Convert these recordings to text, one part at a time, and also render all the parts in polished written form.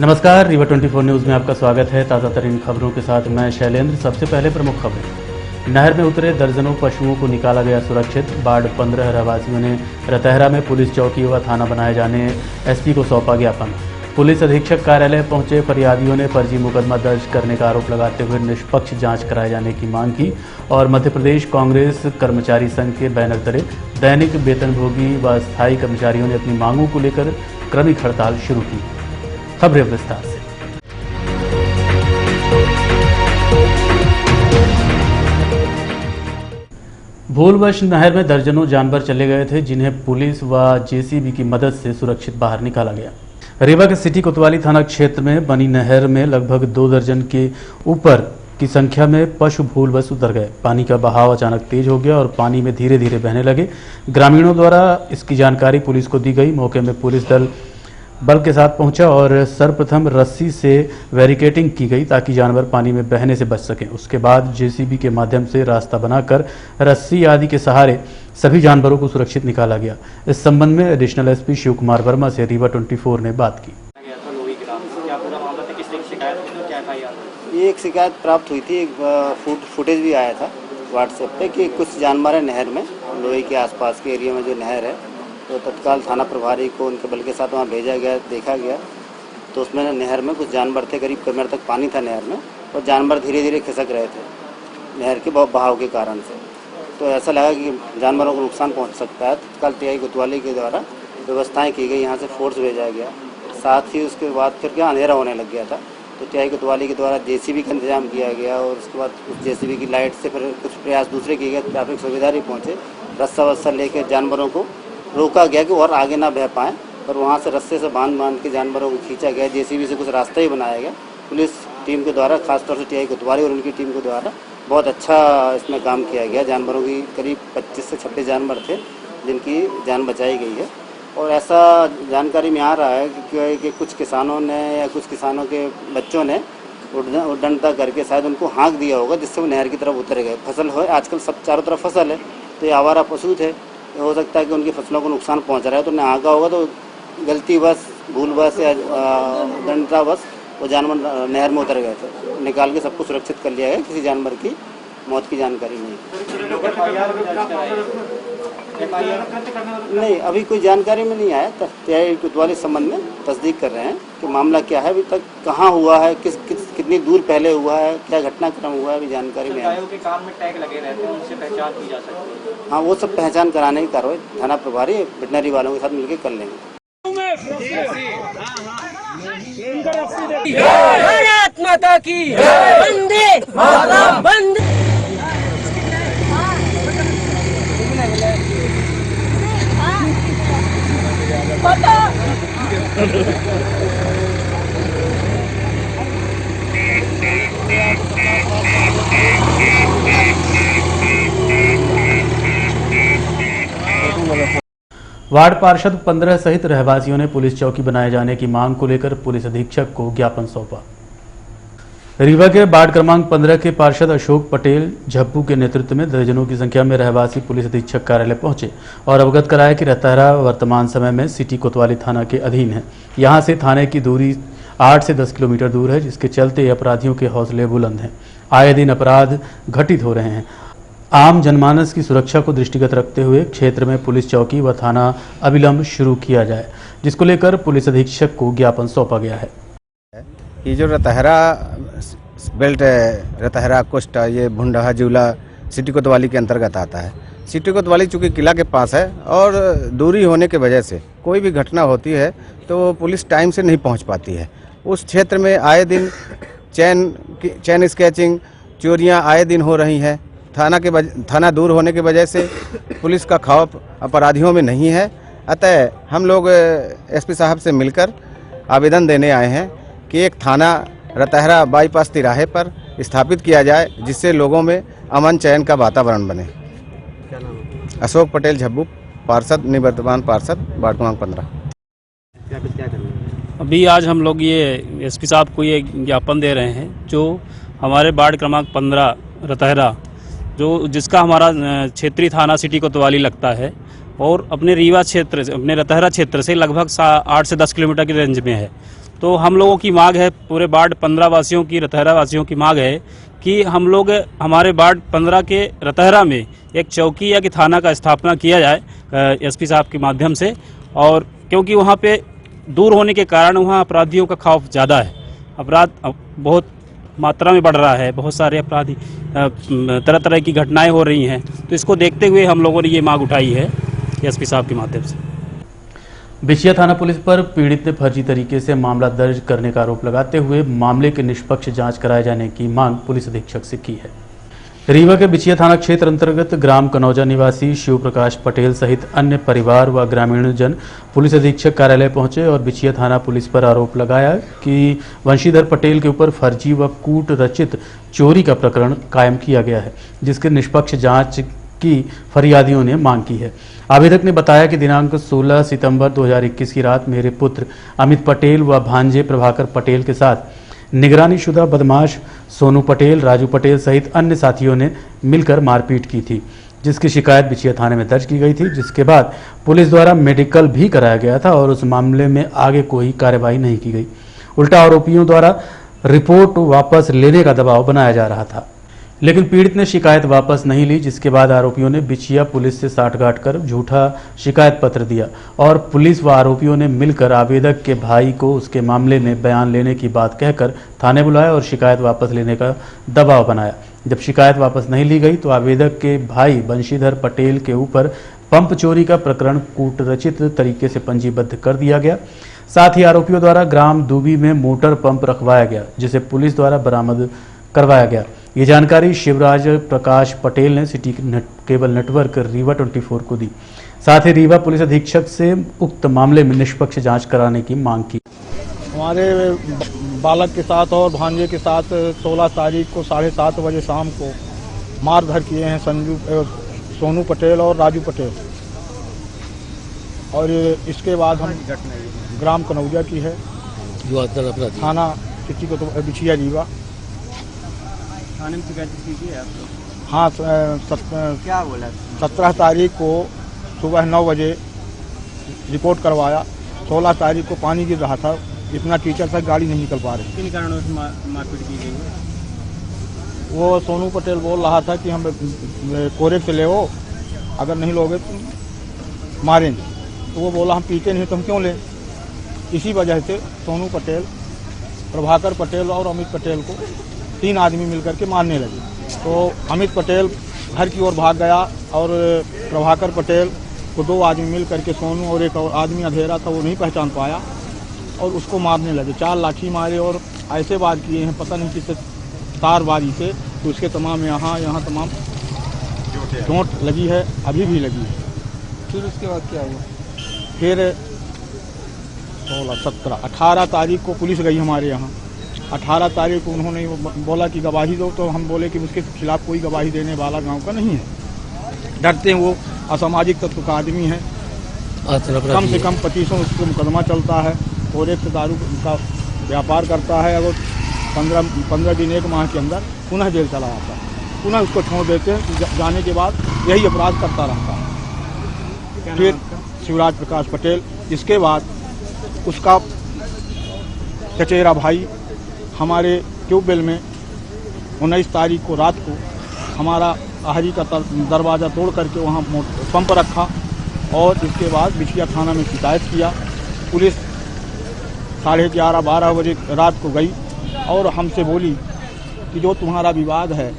नमस्कार, रीवा 24 न्यूज़ में आपका स्वागत है। ताज़ा तरीन खबरों के साथ मैं शैलेंद्र। सबसे पहले प्रमुख खबरें। नहर में उतरे दर्जनों पशुओं को निकाला गया सुरक्षित। वार्ड 15 रहवासियों ने रतहरा में पुलिस चौकी व थाना बनाए जाने एसपी को सौंपा ज्ञापन। पुलिस अधीक्षक कार्यालय पहुंचे फरियादियों ने फर्जी मुकदमा दर्ज करने का आरोप लगाते हुए निष्पक्ष जांच कराए जाने की मांग की। और मध्य प्रदेश कांग्रेस कर्मचारी संघ के बैनर तले दैनिक वेतनभोगी व स्थायी कर्मचारियों ने अपनी मांगों को लेकर क्रमिक हड़ताल शुरू की। खबरें विस्तार से। भूलवश नहर में दर्जनों जानवर चले गए थे, जिन्हें पुलिस व जेसीबी की मदद से सुरक्षित बाहर निकाला गया। रीवा के सिटी कोतवाली थाना क्षेत्र में बनी नहर में लगभग 2 दर्जन के ऊपर की संख्या में पशु भूलवश उतर गए। पानी का बहाव अचानक तेज हो गया और पानी में धीरे धीरे बहने लगे। ग्रामीणों द्वारा इसकी जानकारी पुलिस को दी गई। मौके में पुलिस दल बल के साथ पहुंचा और सर्वप्रथम रस्सी से बैरिकेडिंग की गई ताकि जानवर पानी में बहने से बच सकें। उसके बाद जेसीबी के माध्यम से रास्ता बनाकर रस्सी आदि के सहारे सभी जानवरों को सुरक्षित निकाला गया। इस संबंध में एडिशनल एसपी शिव कुमार वर्मा से रीवा 24 ने बात की। ये एक शिकायत प्राप्त हुई थी, एक फुटेज भी आया था व्हाट्सएप पे कि कुछ जानवर है नहर में, लोही के आसपास के एरिया में जो नहर है, तो तत्काल थाना प्रभारी को उनके बल के साथ वहाँ भेजा गया। देखा गया तो उसमें नहर में कुछ जानवर थे, करीब कमर तक पानी था नहर में, और जानवर धीरे धीरे खिसक रहे थे नहर के बहाव के कारण से। तो ऐसा लगा कि जानवरों को नुकसान पहुँच सकता है। तत्काल टीआई कोतवाली के द्वारा व्यवस्थाएँ की गई, यहाँ से फोर्स भेजा गया। साथ ही उसके बाद फिर क्या अंधेरा होने लग गया था, तो टीआई कोतवाली के द्वारा जेसीबी का इंतजाम किया गया और उसके बाद उस जेसीबी की लाइट से फिर कुछ प्रयास दूसरे किए गए। ट्रैफिक सुविधारी पहुँचे, रस्सा वस्सा लेकर जानवरों को रोका गया कि और आगे ना बह पाएँ, पर वहाँ से रस्से से बांध के जानवरों को खींचा गया। जेसीबी से कुछ रास्ता ही बनाया गया। पुलिस टीम के द्वारा, खासतौर से टीआई कोतवाली और उनकी टीम के द्वारा बहुत अच्छा इसमें काम किया गया। जानवरों की करीब 25 से 26 जानवर थे जिनकी जान बचाई गई है। और ऐसा जानकारी में आ रहा है कि कुछ किसानों ने या कुछ किसानों के बच्चों ने उड्डंडता करके शायद उनको हाँक दिया होगा, जिससे वो नहर की तरफ उतर गए। फसल हो, आजकल सब चारों तरफ फसल है, तो ये आवारा पशु थे, हो सकता है कि उनकी फसलों को नुकसान पहुंच रहा है, तो हाँका होगा। तो गलतीवश, भूलवश या उड्डंडतावश वो जानवर नहर में उतर गए थे। निकाल के सबको सुरक्षित कर लिया गया, किसी जानवर की मौत की जानकारी नहीं, अभी कोई जानकारी में नहीं आया। टीआई कोतवाली संबंध में तस्दीक कर रहे हैं कि मामला क्या है, अभी तक कहाँ हुआ है, कितनी दूर पहले हुआ है, क्या घटनाक्रम हुआ है, अभी जानकारी में आया। के कान में टैग लगे रहते हैं, उनसे पहचान की जा सकती है। हाँ, वो सब पहचान कराने की कार्रवाई थाना प्रभारी वेटनरी वालों के साथ मिलकर कर लेंगे। भारत माता की वंदे मातरम। वंदे वार्ड पार्षद 15 सहित रहवासियों ने पुलिस चौकी बनाए जाने की मांग को लेकर पुलिस अधीक्षक को ज्ञापन सौंपा। रीवा के वार्ड क्रमांक 15 के पार्षद अशोक पटेल झब्बू के नेतृत्व में दर्जनों की संख्या में रहवासी पुलिस अधीक्षक कार्यालय पहुंचे और अवगत कराया कि रतहरा वर्तमान समय में सिटी कोतवाली थाना के अधीन है। यहां से थाने की दूरी 8 से 10 किलोमीटर दूर है, जिसके चलते अपराधियों के हौसले बुलंद हैं। आए दिन अपराध घटित हो रहे हैं। आम जनमानस की सुरक्षा को दृष्टिगत रखते हुए क्षेत्र में पुलिस चौकी व थाना अविलंब शुरू किया जाए, जिसको लेकर पुलिस अधीक्षक को ज्ञापन सौंपा गया है। ये जो रतहरा बेल्ट है, रतहरा कोस्टा, ये भुंडहा जूला सिटी कोतवाली के अंतर्गत आता है। सिटी कोतवाली चूँकि किला के पास है और दूरी होने की वजह से कोई भी घटना होती है तो पुलिस टाइम से नहीं पहुंच पाती है। उस क्षेत्र में आए दिन चैन स्केचिंग, चोरियां आए दिन हो रही हैं। थाना दूर होने की वजह से पुलिस का खौफ अपराधियों में नहीं है। अतः हम लोग एसपी साहब से मिलकर आवेदन देने आए हैं कि एक थाना रतहरा बाईपास तिराहे पर स्थापित किया जाए, जिससे लोगों में अमन चैन का वातावरण बने। क्या नाम है? अशोक पटेल झब्बू, पार्षद, निवर्तमान पार्षद, वार्ड क्रमांक 15। क्या करना? अभी आज हम लोग ये एसपी साहब को ये ज्ञापन दे रहे हैं, जो हमारे वार्ड क्रमांक 15 रतहरा, जो जिसका हमारा क्षेत्रीय थाना सिटी कोतवाली लगता है और अपने रीवा क्षेत्र से, अपने रतहरा क्षेत्र से लगभग 8 से 10 किलोमीटर की रेंज में है। तो हम लोगों की मांग है, पूरे वार्ड 15 वासियों की, रतहरा वासियों की मांग है कि हम लोग हमारे वार्ड 15 के रतहरा में एक चौकी या कि थाना का स्थापना किया जाए एसपी साहब के माध्यम से। और क्योंकि वहाँ पे दूर होने के कारण वहाँ अपराधियों का खौफ ज़्यादा है, अपराध बहुत मात्रा में बढ़ रहा है, बहुत सारे अपराधी तरह तरह की घटनाएं हो रही हैं। तो इसको देखते हुए हम लोगों ने ये मांग उठाई है एसपी साहब के माध्यम से। बिछिया थाना पुलिस पर पीड़ित ने फर्जी तरीके से मामला दर्ज करने का आरोप लगाते हुए मामले की निष्पक्ष जांच कराए जाने की मांग पुलिस अधीक्षक से की है। रीवा के बिछिया थाना क्षेत्र अंतर्गत ग्राम कनौजा निवासी शिव प्रकाश पटेल सहित अन्य परिवार व ग्रामीण जन पुलिस अधीक्षक कार्यालय पहुंचे और बिछिया थाना पुलिस पर आरोप लगाया कि वंशीधर पटेल के ऊपर फर्जी व कूट रचित चोरी का प्रकरण कायम किया गया है, जिसके निष्पक्ष जांच की फरियादियों ने मांग की है। आवेदक ने बताया कि दिनांक 16 सितंबर 2021 की रात मेरे पुत्र अमित पटेल व भांजे प्रभाकर पटेल के साथ निगरानी शुदा बदमाश सोनू पटेल, राजू पटेल सहित अन्य साथियों ने मिलकर मारपीट की थी, जिसकी शिकायत बिछिया थाने में दर्ज की गई थी, जिसके बाद पुलिस द्वारा मेडिकल भी कराया गया था और उस मामले में आगे कोई कार्रवाई नहीं की गई। उल्टा आरोपियों द्वारा रिपोर्ट वापस लेने का दबाव बनाया जा रहा था, लेकिन पीड़ित ने शिकायत वापस नहीं ली, जिसके बाद आरोपियों ने बिछिया पुलिस से साठगांठ कर झूठा शिकायत पत्र दिया और पुलिस व आरोपियों ने मिलकर आवेदक के भाई को उसके मामले में बयान लेने की बात कहकर थाने बुलाया और शिकायत वापस लेने का दबाव बनाया। जब शिकायत वापस नहीं ली गई तो आवेदक के भाई वंशीधर पटेल के ऊपर पंप चोरी का प्रकरण कूटरचित तरीके से पंजीबद्ध कर दिया गया। साथ ही आरोपियों द्वारा ग्राम दूबी में मोटर पंप रखवाया गया, जिसे पुलिस द्वारा बरामद करवाया गया। ये जानकारी शिवराज प्रकाश पटेल ने सिटी केबल नेटवर्क रीवा 24 को दी। साथ ही रीवा पुलिस अधीक्षक से उक्त मामले में निष्पक्ष जांच कराने की मांग की। हमारे बालक के साथ और भांजे के साथ 16 तारीख को 7:30 बजे शाम को मारधर किए हैं सोनू पटेल और राजू पटेल। और इसके बाद हम ग्राम कनौजा की है, थाना सिटी को बिछिया रीवा। थाने में शिकायत की है आपको? हाँ, क्या बोला? 17 तारीख को सुबह 9 बजे रिपोर्ट करवाया। 16 तारीख को पानी गिर रहा था, इतना कीचड़ था गाड़ी नहीं निकल पा रही। किन कारणों से मारपीट की गई है? वो सोनू पटेल बोल रहा था कि हम कोरे से ले हो, अगर नहीं लोगे तो मारेंगे। तो वो बोला हम पीते नहीं तो हम क्यों लें। इसी वजह से सोनू पटेल, प्रभाकर पटेल और अमित पटेल को 3 आदमी मिलकर के मारने लगे। तो अमित पटेल घर की ओर भाग गया और प्रभाकर पटेल को 2 आदमी मिल करके सोनू और एक और आदमी अंधेरा था, वो नहीं पहचान पाया और उसको मारने लगे। 4 लाठी मारे और ऐसे वार किए हैं, पता नहीं किससे तारबाजी से, तो उसके तमाम यहाँ तमाम चोट लगी है, अभी भी लगी है। फिर उसके बाद क्या हुआ? फिर 16, 17, 18 तारीख को पुलिस गई हमारे यहाँ। 18 तारीख को उन्होंने बोला कि गवाही दो, तो हम बोले कि उसके खिलाफ कोई गवाही देने वाला गांव का नहीं है। डरते हैं, वो असामाजिक तत्व का आदमी है। कम से कम 2500 उसको मुकदमा चलता है और एक दारू का व्यापार करता है। अगर 15 दिन 1 माह के अंदर पुनः जेल चला जाता है, पुनः उसको छोड़ देते हैं। जाने के बाद यही अपराध करता रहता है। फिर शिवराज प्रकाश पटेल, इसके बाद उसका चचेरा भाई हमारे ट्यूबवेल में 19 तारीख को रात को हमारा आहरी का दरवाज़ा तोड़ करके वहाँ पंप रखा और इसके बाद बिछिया थाना में शिकायत किया। पुलिस 11:30-12 बजे रात को गई और हमसे बोली कि जो तुम्हारा विवाद है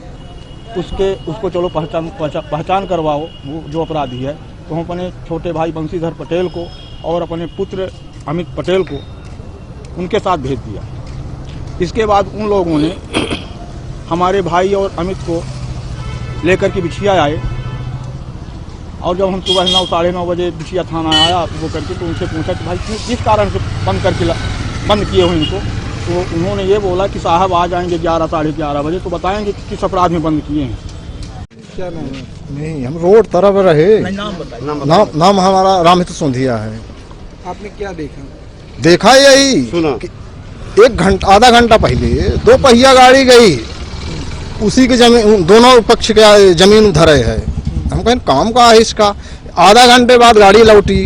उसको चलो पहचान करवाओ, वो जो अपराधी है। तो हम अपने छोटे भाई वंशीधर पटेल को और अपने पुत्र अमित पटेल को उनके साथ भेज दिया। इसके बाद उन लोगों ने हमारे भाई और अमित को लेकर के बिछिया आए और जब हम सुबह 9, 9:30 बजे बिछिया थाना आया वो करके, तो उनसे पूछा कि भाई किस कारण से बंद किए हो इनको। तो उन्होंने ये बोला कि साहब आ जाएंगे 11, 11:30 बजे, तो बताएंगे कि किस अपराध में बंद किए हैं। क्या नाम है? नहीं, हम रोड तरफ रहे। नाम हमारा रामहित सोंधिया है। आपने क्या देखा? देखा यही सुना, 1 घंटा आधा घंटा पहले 2 पहिया गाड़ी गई, उसी के जमीन, दोनों पक्ष के जमीन धरे है। हम कहें काम का है इसका। आधा घंटे बाद गाड़ी लौटी,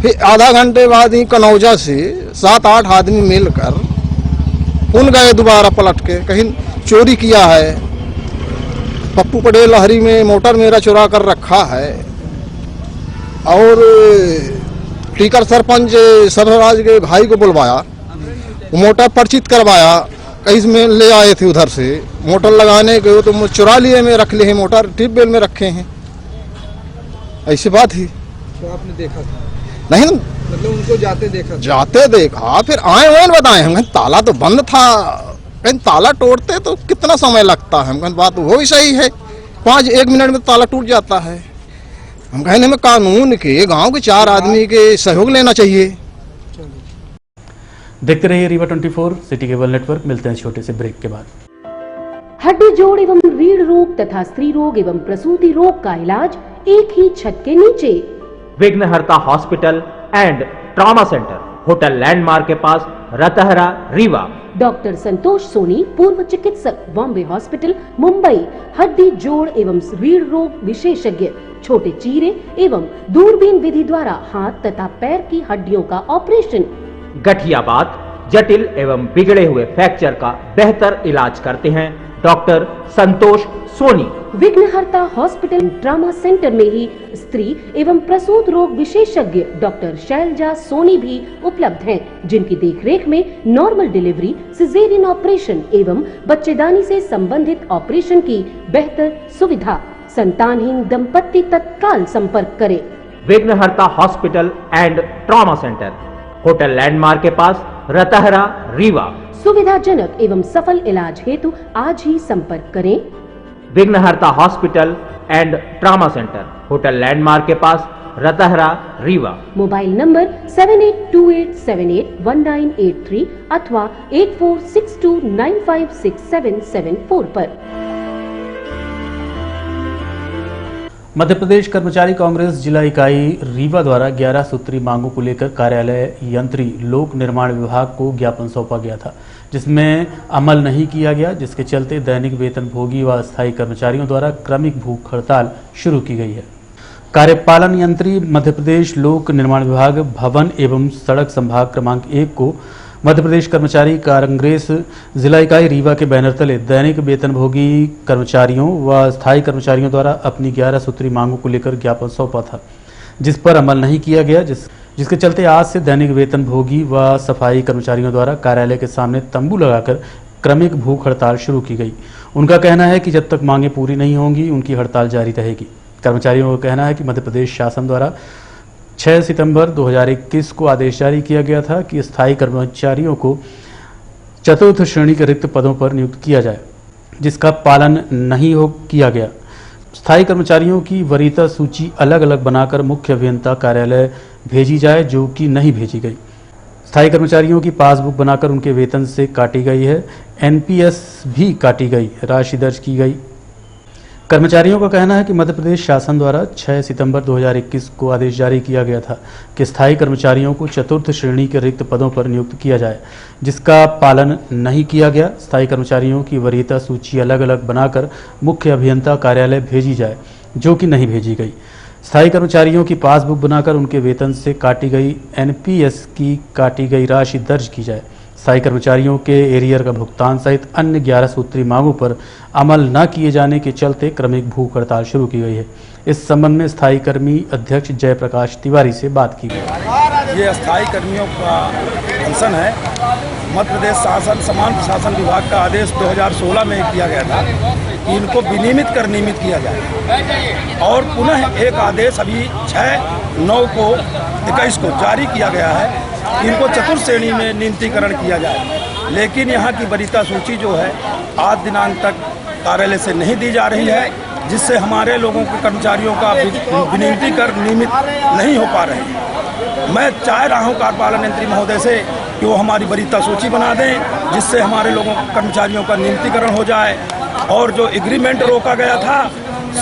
फिर आधा घंटे बाद ही कनौजा से 7-8 आदमी मिलकर उन गए दोबारा पलट के, कहीं चोरी किया है। पप्पू पटेल लहरी में मोटर मेरा चुरा कर रखा है, और टीकर सरपंच सरराज के भाई को बुलवाया, मोटर परिचित करवाया, कहीं में ले आए थे उधर से मोटर लगाने के, तो चुरा लिए में रख लिए हैं, मोटर ट्यूबवेल में रखे हैं। ऐसी बात ही। तो आपने देखा था? नहीं, मतलब उनको जाते देखा? जाते देखा, फिर आए हुए बताए हम, ताला तो बंद था, कहीं ताला तोड़ते तो कितना समय लगता है। हम बात वो भी सही है, 1 मिनट में ताला टूट जाता है। हम कहने में कानून के गांव के 4 आदमी के सहयोग लेना चाहिए। देखते रहिए रीवा 24 सिटी केबल नेटवर्क। मिलते हैं छोटे से ब्रेक के बाद। हड्डी जोड़ एवं रीढ़ रोग तथा स्त्री रोग एवं प्रसूति रोग का इलाज एक ही छत के नीचे। विघ्नहर्ता hospital and trauma centre, hotel landmark के पास, रतहरा, रीवा। डॉक्टर संतोष सोनी, पूर्व चिकित्सक, बॉम्बे हॉस्पिटल, मुंबई। हड्डी जोड़ एवं रीढ़ रोग विशेषज्ञ, छोटे चीरे एवं दूरबीन विधि द्वारा हाथ तथा पैर की हड्डियों का ऑपरेशन। गठियाबात, जटिल एवं बिगड़े हुए फ्रैक्चर का बेहतर इलाज करते हैं डॉक्टर संतोष सोनी। विघ्नहर्ता हॉस्पिटल ट्रॉमा सेंटर में ही स्त्री एवं प्रसूत रोग विशेषज्ञ डॉक्टर शैलजा सोनी भी उपलब्ध हैं, जिनकी देखरेख में नॉर्मल डिलीवरी, सिजेरियन ऑपरेशन एवं बच्चेदानी से संबंधित ऑपरेशन की बेहतर सुविधा। संतानहीन दंपत्ति तत्काल संपर्क करें। विघ्नहर्ता hospital and trauma centre, hotel landmark के पास, रतहरा, रीवा। सुविधाजनक एवं सफल इलाज हेतु आज ही संपर्क करें। विघ्नहर्ता hospital and trauma centre, hotel landmark के पास, रतहरा, रीवा। मोबाइल नंबर 7828781983 अथवा 8462956774 पर। मध्य प्रदेश कर्मचारी कांग्रेस जिला इकाई रीवा द्वारा 11 सूत्री मांगों को लेकर कार्यालय यंत्री लोक निर्माण विभाग को ज्ञापन सौंपा गया था, जिसमें अमल नहीं किया गया, जिसके चलते दैनिक वेतनभोगी व अस्थायी कर्मचारियों द्वारा क्रमिक भूख हड़ताल शुरू की गई है। कार्यपालन यंत्री मध्य प्रदेश लोक निर्माण विभाग भवन एवं सड़क संभाग क्रमांक 1 को मध्य प्रदेश कर्मचारी कांग्रेस जिला इकाई रीवा के बैनर तले दैनिक वेतनभोगी कर्मचारियों व स्थायी कर्मचारियों द्वारा अपनी 11 सूत्री मांगों को लेकर ज्ञापन सौंपा था, जिस पर अमल नहीं किया गया, जिसके चलते आज से दैनिक वेतनभोगी व सफाई कर्मचारियों द्वारा कार्यालय के सामने तंबू लगाकर क्रमिक भूख हड़ताल शुरू की गई। उनका कहना है कि जब तक मांगे पूरी नहीं होंगी उनकी हड़ताल जारी रहेगी। कर्मचारियों का कहना है कि मध्य प्रदेश शासन द्वारा 6 सितंबर 2021 को आदेश जारी किया गया था कि स्थायी कर्मचारियों को चतुर्थ श्रेणी के रिक्त पदों पर नियुक्त किया जाए, जिसका पालन नहीं किया गया। स्थायी कर्मचारियों की वरीयता सूची अलग अलग बनाकर मुख्य अभियंता कार्यालय भेजी जाए, जो कि नहीं भेजी गई। स्थायी कर्मचारियों की पासबुक बनाकर उनके वेतन से काटी गई है, एनपीएस भी काटी गई, राशि दर्ज की गई। कर्मचारियों का कहना है कि मध्य प्रदेश शासन द्वारा 6 सितंबर 2021 को आदेश जारी किया गया था कि स्थायी कर्मचारियों को चतुर्थ श्रेणी के रिक्त पदों पर नियुक्त किया जाए, जिसका पालन नहीं किया गया। स्थायी कर्मचारियों की वरीयता सूची अलग अलग बनाकर मुख्य अभियंता कार्यालय भेजी जाए, जो कि नहीं भेजी गई। स्थायी कर्मचारियों की पासबुक बनाकर उनके वेतन से काटी गई एनपीएस की काटी गई राशि दर्ज की जाए। स्थायी कर्मचारियों के एरियर का भुगतान सहित अन्य 11 सूत्री मांगों पर अमल न किए जाने के चलते क्रमिक भूख हड़ताल शुरू की गई है। इस संबंध में स्थायी कर्मी अध्यक्ष जयप्रकाश तिवारी से बात की गई। ये स्थायी कर्मियों का अनशन है। मध्य प्रदेश शासन समान प्रशासन विभाग का आदेश 2016 में किया गया था कि इनको विनियमित कर नियमित किया जाए, और पुनः एक आदेश अभी 6/9/21 को जारी किया गया है कि इनको चतुर्थ श्रेणी में नियमितीकरण किया जाए। लेकिन यहाँ की वरीयता सूची जो है आज दिनांक तक कार्यालय से नहीं दी जा रही है, जिससे हमारे लोगों के कर्मचारियों का विनियमितीकरण नियमित नहीं हो पा रहे हैं। मैं चाह रहा हूँ कार्यपालन यंत्री महोदय से कि वो हमारी वरीयता सूची बना दें, जिससे हमारे लोगों कर्मचारियों का नियमितीकरण हो जाए। और जो एग्रीमेंट रोका गया था,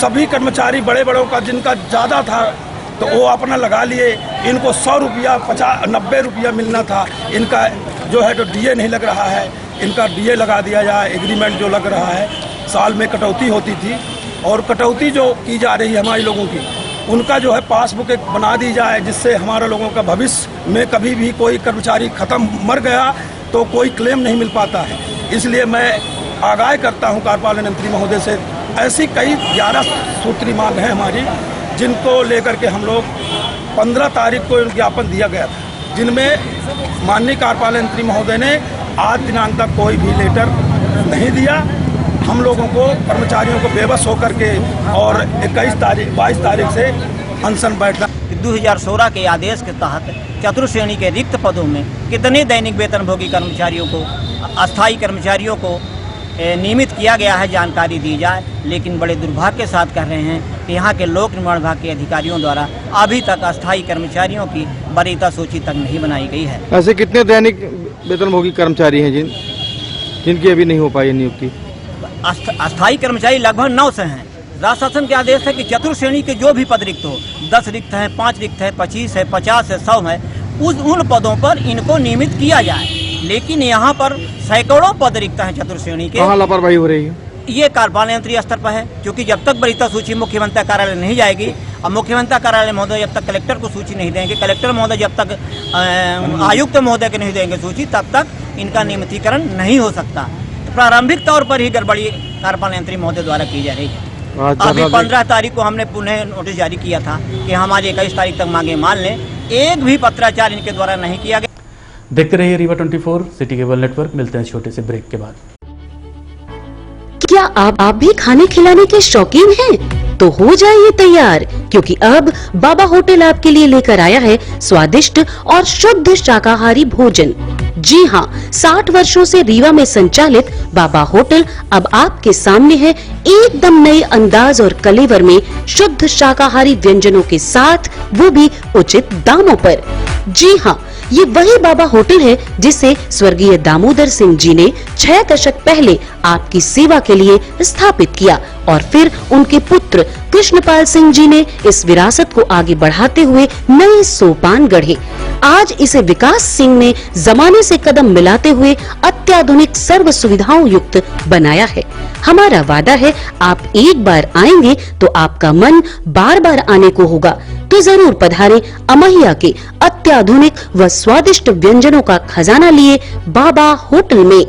सभी कर्मचारी बड़े बड़ों का जिनका ज़्यादा था तो वो अपना लगा लिए, इनको 100 रुपया 90 रुपया मिलना था, इनका जो है तो डीए नहीं लग रहा है, इनका डीए लगा दिया जाए। एग्रीमेंट जो लग रहा है, साल में कटौती होती थी, और कटौती जो की जा रही है हमारे लोगों की, उनका जो है पासबुक एक बना दी जाए, जिससे हमारे लोगों का भविष्य में कभी भी कोई कर्मचारी खत्म मर गया तो कोई क्लेम नहीं मिल पाता है। इसलिए मैं आगाह करता हूं कार्यपालन मंत्री महोदय से, ऐसी कई 11 सूत्री मांग हैं हमारी, जिनको लेकर के हम लोग 15 तारीख को ज्ञापन दिया गया था, जिनमें माननीय कार्यपालन मंत्री महोदय ने आज दिनांक तक कोई भी लेटर नहीं दिया। हम लोगों को कर्मचारियों को बेबस होकर के और 22 तारीख से अनशन बैठना। 2016 के आदेश के तहत चतुर्थ श्रेणी के रिक्त पदों में कितने दैनिक वेतनभोगी कर्मचारियों को, अस्थायी कर्मचारियों को नियमित किया गया है, जानकारी दी जाए। लेकिन बड़े दुर्भाग्य के साथ कह रहे हैं कि यहाँ के लोक निर्माण विभाग के अधिकारियों द्वारा अभी तक अस्थायी कर्मचारियों की वरीयता सूची तक नहीं बनाई गई है। ऐसे कितने दैनिक वेतनभोगी कर्मचारी हैं जिनकी अभी नहीं हो पाई नियुक्ति? अस्थायी कर्मचारी लगभग 9 से हैं। राज्य शासन के आदेश है कि चतुर्थ श्रेणी के जो भी पद रिक्त हो, 10 रिक्त हैं, 5 रिक्त है, 25 है, 50 है, 100 है, उन पदों पर इनको नियमित किया जाए। लेकिन यहाँ पर सैकड़ों पद रिक्त हैं चतुर्थ श्रेणी के। कहाँ लापरवाही हो रही है? ये कार्यपालन मंत्री स्तर पर है, क्योंकि जब तक वरीयता सूची मुख्यमंत्री कार्यालय नहीं जाएगी, अब मुख्यमंत्री कार्यालय महोदय जब तक कलेक्टर को सूची नहीं देंगे, कलेक्टर महोदय जब तक आयुक्त महोदय के नहीं देंगे सूची, तब तक इनका नियमितीकरण नहीं हो सकता। तो प्रारंभिक तौर पर ही गड़बड़ी कार्यपालन मंत्री महोदय द्वारा की जा रही है। अभी 15 तारीख को हमने पुनः नोटिस जारी किया था कि हमारी 21 तारीख तक मांगे मान लें। एक भी पत्राचार इनके द्वारा नहीं किया गया। देखते रहिए रीवा 24 सिटी केबल नेटवर्क। मिलते हैं छोटे से ब्रेक के बाद। क्या आप भी खाने खिलाने के शौकीन हैं? तो हो जाइए तैयार, क्योंकि अब बाबा होटल आपके लिए लेकर आया है स्वादिष्ट और शुद्ध शाकाहारी भोजन। जी हाँ, 60 वर्षों से रीवा में संचालित बाबा होटल अब आपके सामने है, एकदम नए अंदाज और कलेवर में शुद्ध शाकाहारी व्यंजनों के साथ, वो भी उचित दामों पर। जी हाँ, ये वही बाबा होटल है जिसे स्वर्गीय दामोदर सिंह जी ने 6 दशक पहले आपकी सेवा के लिए स्थापित किया और फिर उनके पुत्र कृष्णपाल सिंह जी ने इस विरासत को आगे बढ़ाते हुए नए सोपान गढ़े। आज इसे विकास सिंह ने जमाने से कदम मिलाते हुए अत्याधुनिक सर्व सुविधाओं युक्त बनाया है। हमारा वादा है, आप एक बार आएंगे तो आपका मन बार बार आने को होगा। तो जरूर पधारें अमैया के अत्याधुनिक व स्वादिष्ट व्यंजनों का खजाना लिए बाबा होटल में।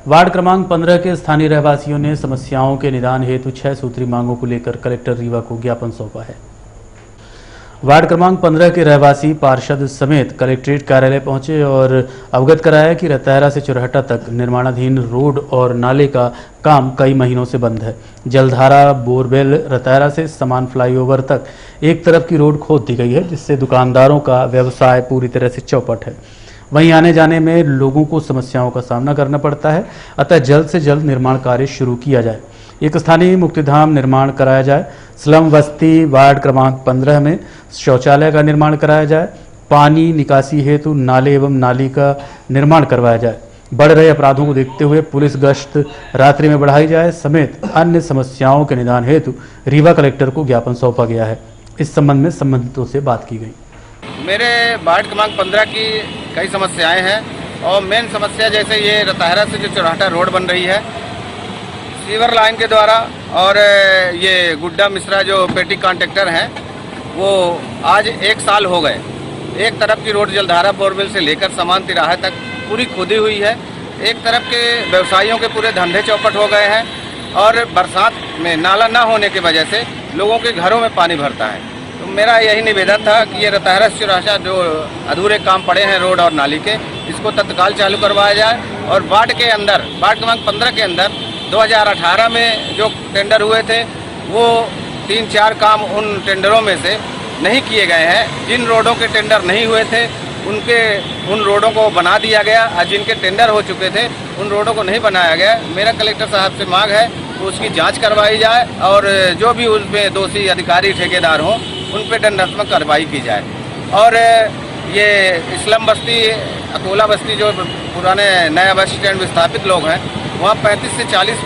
वार्ड क्रमांक 15 के स्थानीय रहवासियों ने समस्याओं के निदान हेतु 6 सूत्री मांगों को लेकर कलेक्टर रीवा को ज्ञापन सौंपा है। वार्ड क्रमांक 15 के रहवासी पार्षद समेत कलेक्ट्रेट कार्यालय पहुंचे और अवगत कराया कि रतहरा से चुरहटा तक निर्माणाधीन रोड और नाले का काम कई महीनों से बंद है। जलधारा बोरवेल रतहरा से समान फ्लाईओवर तक एक तरफ की रोड खोद दी गई है, जिससे दुकानदारों का व्यवसाय पूरी तरह से चौपट है। वहीं आने जाने में लोगों को समस्याओं का सामना करना पड़ता है, अतः जल्द से जल्द निर्माण कार्य शुरू किया जाए। एक स्थानीय मुक्तिधाम निर्माण कराया जाए। स्लम बस्ती वार्ड क्रमांक 15 में शौचालय का निर्माण कराया जाए। पानी निकासी हेतु नाले एवं नाली का निर्माण करवाया जाए। बढ़ रहे अपराधों को देखते हुए पुलिस गश्त रात्रि में बढ़ाई जाए समेत अन्य समस्याओं के निदान हेतु रीवा कलेक्टर को ज्ञापन सौंपा गया है। इस संबंध में संबंधितों से बात की गई। मेरे वार्ड क्रमांक 15 की कई समस्याएं हैं और मेन समस्या जैसे ये रतहरा से जो चुरहटा रोड बन रही है सीवर लाइन के द्वारा, और ये गुड्डा मिश्रा जो पेटी कॉन्ट्रैक्टर हैं वो आज 1 साल हो गए। एक तरफ की रोड जलधारा बोरवेल से लेकर समान तिराहे तक पूरी खोदी हुई है। एक तरफ के व्यवसायियों के पूरे धंधे चौपट हो गए हैं और बरसात में नाला ना होने की वजह से लोगों के घरों में पानी भरता है। तो मेरा यही निवेदन था कि ये रतहरा से चुरहटा जो अधूरे काम पड़े हैं रोड और नाली के, इसको तत्काल चालू करवाया जाए। और वार्ड के अंदर, वार्ड क्रमांक 15 के अंदर 2018 में जो टेंडर हुए थे वो 3-4 काम उन टेंडरों में से नहीं किए गए हैं। जिन रोडों के टेंडर नहीं हुए थे उन रोडों को बना दिया गया और जिनके टेंडर हो चुके थे उन रोडों को नहीं बनाया गया। मेरा कलेक्टर साहब से मांग है कि उसकी जांच करवाई जाए और जो भी उसमें दोषी अधिकारी ठेकेदार हों उन पर दंडात्मक कार्रवाई की जाए। और ये इस्लाम बस्ती, अकोला बस्ती जो पुराने नया बस स्टैंड विस्थापित लोग हैं, वहाँ 35 से 40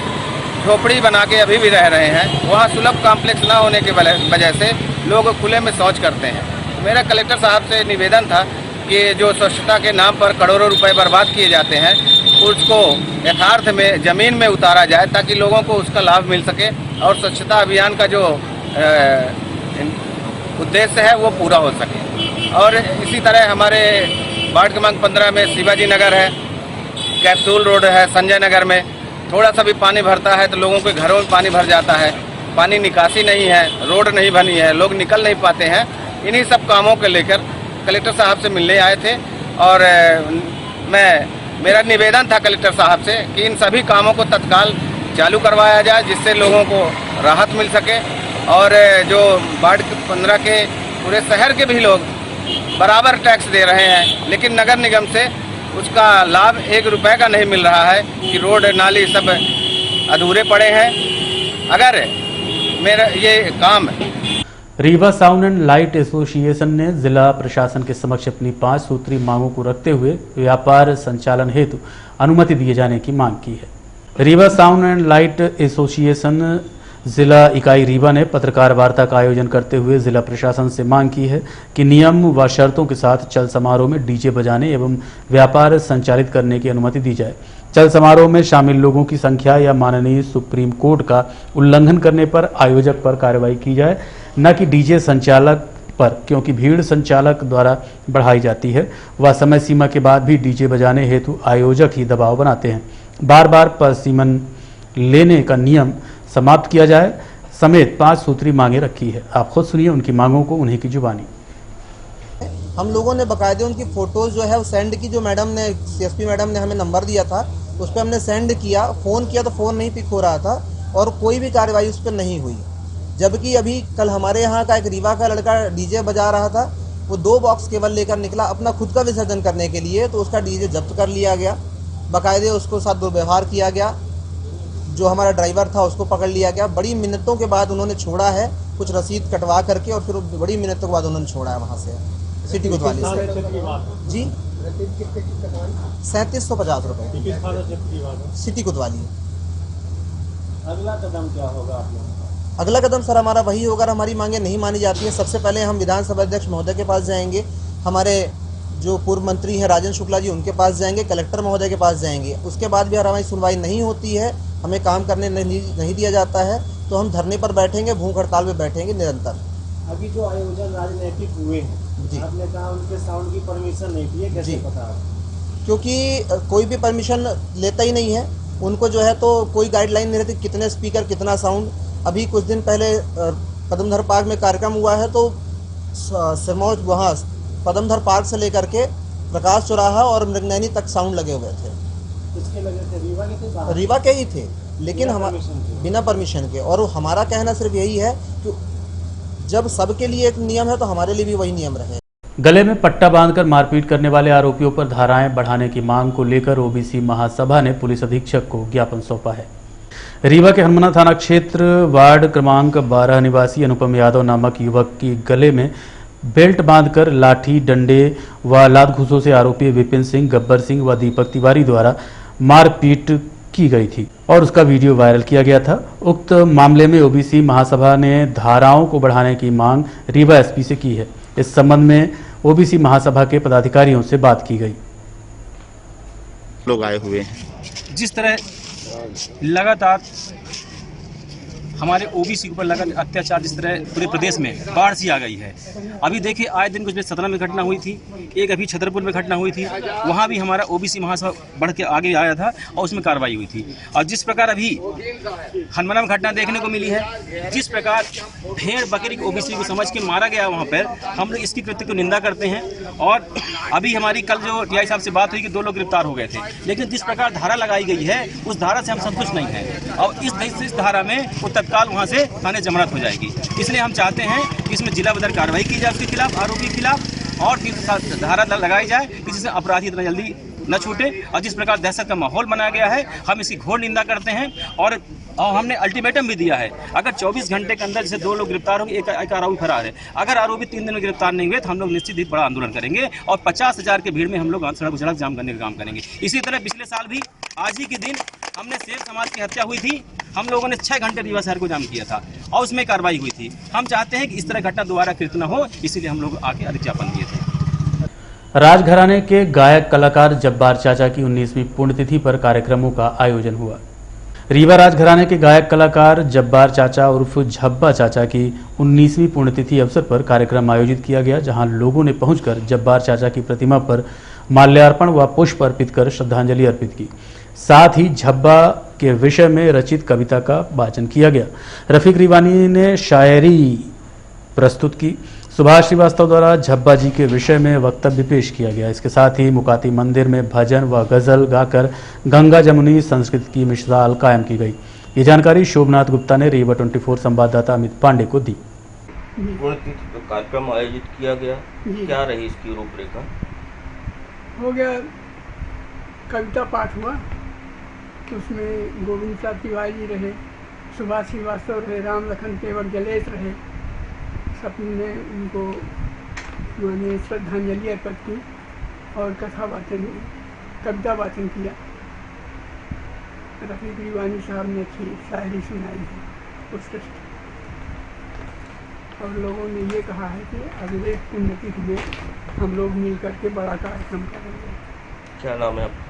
झोपड़ी बना के अभी भी रह रहे हैं। वहाँ सुलभ कॉम्प्लेक्स ना होने की वजह से लोग खुले में शौच करते हैं। मेरा कलेक्टर साहब से निवेदन था कि जो स्वच्छता के नाम पर करोड़ों रुपए बर्बाद किए जाते हैं उसको यथार्थ में ज़मीन में उतारा जाए ताकि लोगों को उसका लाभ मिल सके और स्वच्छता अभियान का जो उद्देश्य है वो पूरा हो सके। और इसी तरह हमारे वार्ड क्रमांक 15 में शिवाजी नगर है, कैप्सूल रोड है, संजय नगर में थोड़ा सा भी पानी भरता है तो लोगों के घरों में पानी भर जाता है, पानी निकासी नहीं है, रोड नहीं बनी है, लोग निकल नहीं पाते हैं। इन्हीं सब कामों को लेकर कलेक्टर साहब से मिलने आए थे और मेरा निवेदन था कलेक्टर साहब से कि इन सभी कामों को तत्काल चालू करवाया जाए जिससे लोगों को राहत मिल सके और जो वार्ड 15 के पूरे शहर के भी लोग बराबर टैक्स दे रहे हैं लेकिन नगर निगम से उसका लाभ 1 रुपए का नहीं मिल रहा है कि रोड नाली सब अधूरे पड़े हैं। अगर मेरा ये काम Rewa sound and light association ने जिला प्रशासन के समक्ष अपनी 5 सूत्री मांगों को रखते हुए व्यापार संचालन हेतु अनुमति दिए जाने की मांग की है। Rewa sound and light association जिला इकाई रीवा ने पत्रकार वार्ता का आयोजन करते हुए जिला प्रशासन से मांग की है कि नियम व शर्तों के साथ चल समारोह में डीजे बजाने एवं व्यापार संचालित करने की अनुमति दी जाए। चल समारोह में शामिल लोगों की संख्या या माननीय सुप्रीम कोर्ट का उल्लंघन करने पर आयोजक पर कार्रवाई की जाए, न कि डीजे संचालक पर, क्योंकि भीड़ संचालक द्वारा बढ़ाई जाती है व समय सीमा के बाद भी डीजे बजाने हेतु आयोजक ही दबाव बनाते हैं। बार बार परसिमन लेने का नियम समाप्त किया जाए समेत 5 सूत्री मांगे रखी है। आप खुद सुनिए उनकी मांगों को उन्हीं की जुबानी। हम लोगों ने बकायदे उनकी फोटोज जो है वो सेंड की, जो मैडम ने सीएसपी मैडम ने हमें नंबर दिया था उस पर हमने सेंड किया, फ़ोन किया तो फ़ोन नहीं पिक हो रहा था और कोई भी कार्रवाई उस पर नहीं हुई। जबकि अभी कल हमारे यहाँ का एक रीवा का लड़का डीजे बजा रहा था, वो 2 बॉक्स केवल लेकर निकला अपना खुद का विसर्जन करने के लिए, तो उसका डीजे जब्त कर लिया गया, बाकायदे उसको साथ दुर्व्यवहार किया गया, जो हमारा ड्राइवर था उसको पकड़ लिया गया। बड़ी मिन्नतों के बाद उन्होंने छोड़ा है, कुछ रसीद कटवा करके और फिर बड़ी मिन्नतों के बाद उन्होंने छोड़ा है वहाँ से सिटी कोतवाली से। जी 3750 रुपये सिटी कोतवाली। अगला कदम क्या होगा आप लोगों का? अगला कदम सर हमारा वही होगा, हमारी मांगे नहीं मानी जाती है। सबसे पहले हम विधानसभा अध्यक्ष महोदय के पास जाएंगे, हमारे जो पूर्व मंत्री हैं राजन शुक्ला जी उनके पास जाएंगे, कलेक्टर महोदय के पास जाएंगे। उसके बाद भी हमारी सुनवाई नहीं होती है, हमें काम करने नहीं दिया जाता है, तो हम धरने पर बैठेंगे, भूख हड़ताल में बैठेंगे निरंतर। अभी जो आयोजन राजनीतिक हुए हैं, आपने कहा उनके साउंड की परमिशन नहीं थी, कैसे पता? क्योंकि कोई भी परमिशन लेता ही नहीं है, उनको जो है तो कोई गाइडलाइन नहीं रहती कितने स्पीकर कितना साउंड। अभी कुछ दिन पहले पद्मधर पार्क में कार्यक्रम हुआ है, तो सिरमौर वहाँ पद्मधर पार्क से लेकर के प्रकाश चौराहा और मृगनैनी तक साउंड लगे हुए थे। किसके लगे थे? रीवा के थे? रीवा के ही थे, लेकिन हम बिना परमिशन के। और हमारा कहना सिर्फ यही है कि जब सबके लिए एक नियम है तो हमारे लिए भी वही नियम रहे। गले में पट्टा बांधकर मारपीट करने वाले आरोपियों पर धाराएं बढ़ाने की मांग को लेकर ओबीसी महासभा ने पुलिस अधीक्षक को ज्ञापन सौंपा है। रीवा के हनुमाना थाना क्षेत्र वार्ड क्रमांक 12 निवासी अनुपम यादव नामक युवक की गले में बेल्ट बांधकर लाठी, डंडे व लात घूंसों से आरोपी विपिन सिंह, गब्बर सिंह व दीपक तिवारी द्वारा मारपीट की गई थी और उसका वीडियो वायरल किया गया था। उक्त मामले में ओबीसी महासभा ने धाराओं को बढ़ाने की मांग रीवा एसपी से की है। इस संबंध में ओबीसी महासभा के पदाधिकारियों से बात की गई। लोग आए हुए हैं, जिस तरह लगातार हमारे ओबीसी के ऊपर लगा अत्याचार, जिस तरह पूरे प्रदेश में बाढ़ सी आ गई है। अभी देखिए आए दिन कुछ में सतना में घटना हुई थी, एक अभी छतरपुर में घटना हुई थी, वहाँ भी हमारा ओबीसी महासभा बढ़ के आगे आया था और उसमें कार्रवाई हुई थी। और जिस प्रकार अभी हनुमाना में घटना देखने को मिली है, जिस प्रकार भेड़ बकरी को ओबीसी को समझ के मारा गया वहाँ पर, हम लोग इसकी कृत्य को निंदा करते हैं। और अभी हमारी कल जो टीआई साहब से बात हुई कि 2 लोग गिरफ्तार हो गए थे, लेकिन जिस प्रकार धारा लगाई गई है उस धारा से हम संतुष्ट नहीं हैं और इस धारा में तत्काल वहाँ से थाने जमानत हो जाएगी। इसलिए हम चाहते हैं कि इसमें जिला बदर कार्रवाई की जाए उसके खिलाफ, आरोपी के खिलाफ, और धारा लगाई जाए, किसी से अपराधी इतना जल्दी न छूटे। और जिस प्रकार दहशत का माहौल बनाया गया है, हम इसकी घोर निंदा करते हैं। और हमने अल्टीमेटम भी दिया है, अगर 24 घंटे के अंदर जैसे 2 लोग गिरफ्तार होंगे, एक आरोपी फरार है, अगर आरोपी 3 दिन में गिरफ्तार नहीं हुए तो हम लोग निश्चित ही बड़ा आंदोलन करेंगे और 50,000 के भीड़ में हम लोग सड़क जाम करने का काम करेंगे। इसी तरह पिछले साल भी आज ही के दिन हमने शेर समाज की हत्या हुई थी, हम लोगों ने 6 घंटे रीवा शहर को जाम किया था और उसमें कार्रवाई हुई थी। हम चाहते हैं कि इस तरह घटना दोबारा कृत न हो, इसीलिए हम लोग आके अधिक ज्ञापन दिए थे। राजघराने के गायक कलाकार जब्बार चाचा की 19वीं पुण्यतिथि पर कार्यक्रमों का आयोजन हुआ। रीवा राजघराने के गायक कलाकार जब्बार चाचा उर्फ झब्बा चाचा की 19वीं पुण्यतिथि अवसर पर कार्यक्रम आयोजित किया गया, जहां लोगों ने पहुंचकर जब्बार चाचा की प्रतिमा पर माल्यार्पण व पुष्प अर्पित कर श्रद्धांजलि अर्पित की। साथ ही झब्बा के विषय में रचित कविता का वाचन किया गया। रफीक रिवानी ने शायरी प्रस्तुत की। सुभाष श्रीवास्तव द्वारा झब्बा जी के विषय में वक्तव्य पेश किया गया। इसके साथ ही मुकाती मंदिर में भजन व गजल गाकर गंगा जमुनी संस्कृति की मिसाल कायम की गई। ये जानकारी शोभनाथ गुप्ता ने रीवा 24 संवाददाता अमित पांडे को दी। पुण्यतिथि कार्यक्रम आयोजित किया गया, क्या रही इसकी रूपरेखा? हो गया, कविता पाठ हुआ कि उसमें गोविंद साहब तिवारी जी रहे, सुभाष श्रीवास्तव रहे, राम लखन केवल जलेश रहे, सबने उनको मैंने श्रद्धांजलि अर्पित की और कथा वाचन कविता वाचन किया। रफीक रिवानी साहब ने अच्छी शायरी सुनाई है उत्कृष्ट, और लोगों ने ये कहा है कि अगले पुण्यतिथि में हम लोग मिल करके बड़ा कार्यक्रम करेंगे। क्या नाम है आपका?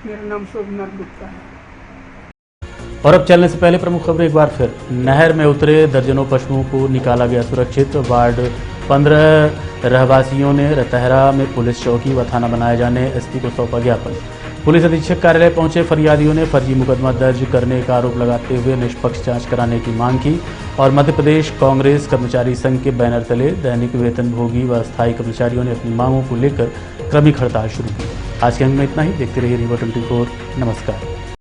मेरा नाम शोभनाथ गुप्ता है। और अब चलने से पहले प्रमुख खबरें एक बार फिर। नहर में उतरे दर्जनों पशुओं को निकाला गया सुरक्षित। वार्ड 15 रहवासियों ने रतहरा में पुलिस चौकी व थाना बनाए जाने एसपी को सौंपा ज्ञापन। पुलिस अधीक्षक कार्यालय पहुंचे फरियादियों ने फर्जी मुकदमा दर्ज करने का आरोप लगाते हुए निष्पक्ष जांच कराने की मांग की। और मध्य प्रदेश कांग्रेस कर्मचारी संघ के बैनर तले दैनिक वेतनभोगी व अस्थायी कर्मचारियों ने अपनी मांगों को लेकर क्रमिक हड़ताल शुरू की। आज के अंक में इतना ही। देखते रहिए रीवा 24। नमस्कार।